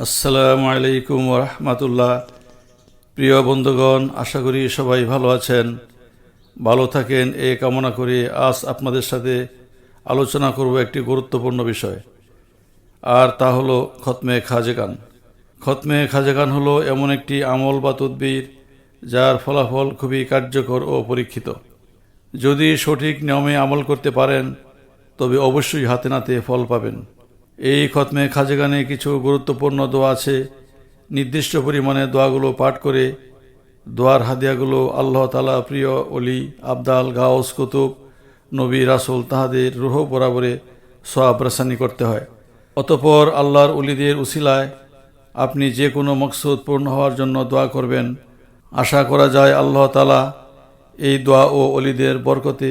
আসসালামু আলাইকুম ওয়া রাহমাতুল্লাহ। প্রিয় বন্ধুগণ, আশা করি সবাই ভালো আছেন, ভালো থাকেন এই কামনা করি আজ আপনাদের সাথে আলোচনা করব একটি গুরুত্বপূর্ণ বিষয়, আর তা হলো খতমে খাজেগান। খতমে খাজেগান হলো এমন একটি আমল বা তদবির যার ফলাফল খুবই কার্যকর ও পরীক্ষিত। যদি সঠিক নিয়মে আমল করতে পারেন তবে অবশ্যই হাতে নাতে ফল পাবেন। এই খতমে খাজেগানে কিছু গুরুত্বপূর্ণ দোয়া আছে। নির্দিষ্ট পরিমাণে দোয়াগুলো পাঠ করে দোয়ার হাদিয়াগুলো আল্লাহ তাআলা প্রিয় অলি, আবদাল, গাউস, কুতুব, নবী, রাসূল তাহাদের রূহ বরাবরে সওয়াব রাসানি করতে হয়। অতঃপর আল্লাহর অলিদের উসিলায় আপনি যে কোনো মকসুদ পূর্ণ হওয়ার জন্য দোয়া করবেন। আশা করা যায় আল্লাহ তাআলা এই দোয়া ও অলিদের বরকতে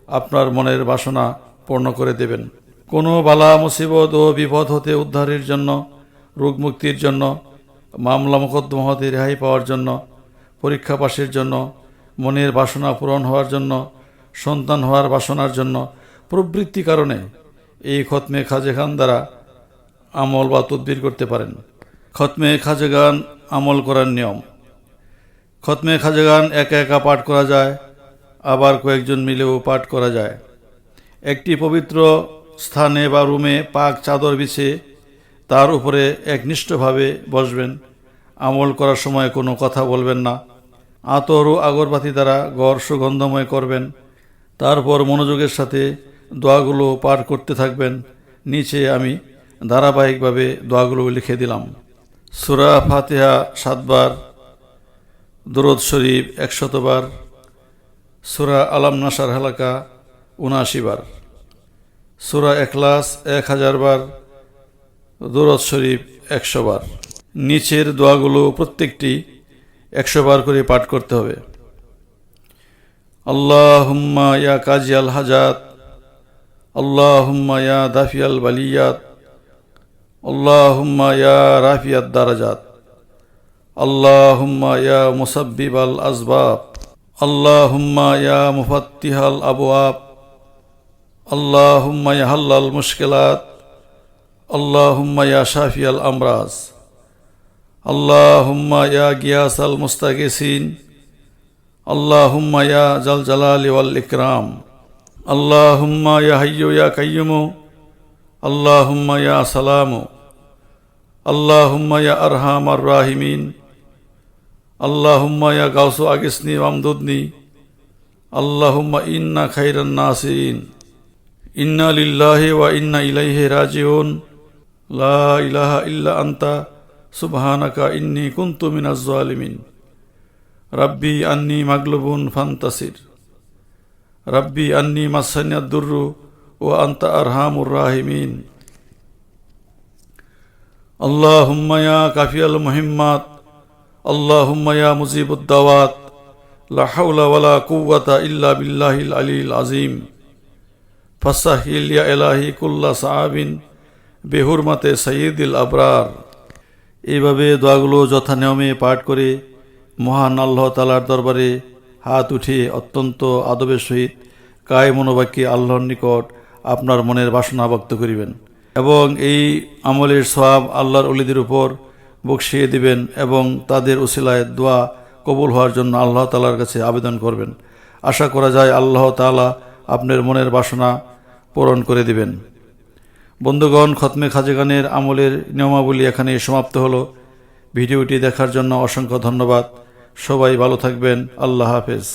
আপনার মনের বাসনা পূর্ণ করে দেবেন। কোনো বালা মুসিবত ও বিপদ হতে উদ্ধারের জন্য, রোগ মুক্তির জন্য, মামলা মোকদ্দমা হতে রেহাই পাওয়ার জন্য, পরীক্ষা পাশের জন্য, মনের বাসনা পূরণ হওয়ার জন্য, সন্তান হওয়ার বাসনার জন্য প্রবৃত্তি কারণে এই খতমে খাজেগান দ্বারা আমল বা তদবির করতে পারেন। খতমে খাজেগান আমল করার নিয়ম। খতমে খাজেগান একা একা পাঠ করা যায়, আবার কয়েকজন মিলেও পাঠ করা যায়। একটি পবিত্র স্থানে বা রুমে পাক চাদর বিছিয়ে তার উপরে একনিষ্ঠভাবে বসবেন। আমল করার সময় কোনো কথা বলবেন না। আতর ও আগরবাতি দ্বারা ঘর সুগন্ধময় করবেন। তারপর মনোযোগের সাথে দোয়াগুলো পাঠ করতে থাকবেন। নিচে আমি ধারাবাহিকভাবে দোয়াগুলো লিখে দিলাম। সূরা ফাতিহা 7 বার, দুরূদ শরীফ 100 বার, সূরা আলাম নাশার হালাকা 79 বার, সূরা ইখলাস 1000 বার, দুরূদ শরীফ 100 বার। নিচের দোয়াগুলো প্রত্যেকটি 100 বার করে পাঠ করতে হবে। আল্লাহুম্মা ইয়া কাজি আল হাজাত, আল্লাহুম্মা ইয়া দাফি আল বালিয়াত, আল্লাহুম্মা ইয়া রাফিয়াদ দারাজাত, আল্লাহুম্মা ইয়া মুসাব্বিব আল আসবাব, আল্লাহুম্মা ইয়া মুফাত্তিহাল আবওয়াব, আল্লাহুম্মা ইয়া হাল্লাল মুশকিলাত, আল্লাহুম্মা ইয়া শাফিয়াল আমরাজ, আল্লাহুম্মা ইয়া গিয়াসাল মুস্তাগিসিন, আল্লাহুম্মা ইয়া জাল জালালি ওয়াল ইকরাম, আল্লাহুম্মা ইয়া হাইয়্যু ইয়া কাইয়্যুমু, আল্লাহুম্মা ইয়া সালামু, আল্লাহুম্মা ইয়া আরহামার রাহিমিন, আল্লাহুম্মা ইয়া গাউসু আগিসনি ওয়ামদুদনি, আল্লাহুম্মা ইন্না খাইরান নাসিরিন, ইন্না লিল্লাহি ওয়া ইন্না ইলাইহি রাজিউন, লা ইলাহা ইল্লা আনতা সুবহানাকা ইন্নী কুনতু মিনাজ জালিমিন, রাব্বি আন্নী মাগলুবুন ফান্তাসির, রাব্বি আন্নী মাসানিয়াদ দুররু ওয়া আনতা আরহামুর রাহিমিন, আল্লাহুম্মা ইয়া কাফিয়াল মুহিম্মাত, আল্লাহুম্মা ইয়া মুজিবুদ দাওয়াত, লা হাওলা ওয়ালা কুওয়াতা ইল্লা বিল্লাহিল আলিয়্যিল আযীম, ফাসাহিল ইয়া ইলাহি কুল্লা সাআবিন বেহুরমাতে সাইয়্যিদিল আবরার। এইভাবে দোয়াগুলো যথা নিয়মে পাঠ করে মহান আল্লাহ তাআলার দরবারে হাত উঠিয়ে অত্যন্ত আদবের সহিত কায় মনোবাক্যে আল্লাহর নিকট আপনার মনের বাসনা ব্যক্ত করিবেন এবং এই আমলের সওয়াব আল্লাহর ওলিদের উপর বকশিয়ে দিবেন এবং তাদের উসিলায় দোয়া কবুল হওয়ার জন্য আল্লাহ তাআলার কাছে আবেদন করবেন। আশা করা যায় আল্লাহ তাআলা আপনার মনের বাসনা পূরণ করে দিবেন। বন্ধুগণ, খতমে খাজেগানের আমলের নিয়মাবলী এখানে সমাপ্ত হলো। ভিডিওটি দেখার জন্য অসংখ্য ধন্যবাদ। সবাই ভালো থাকবেন। আল্লাহ হাফেজ।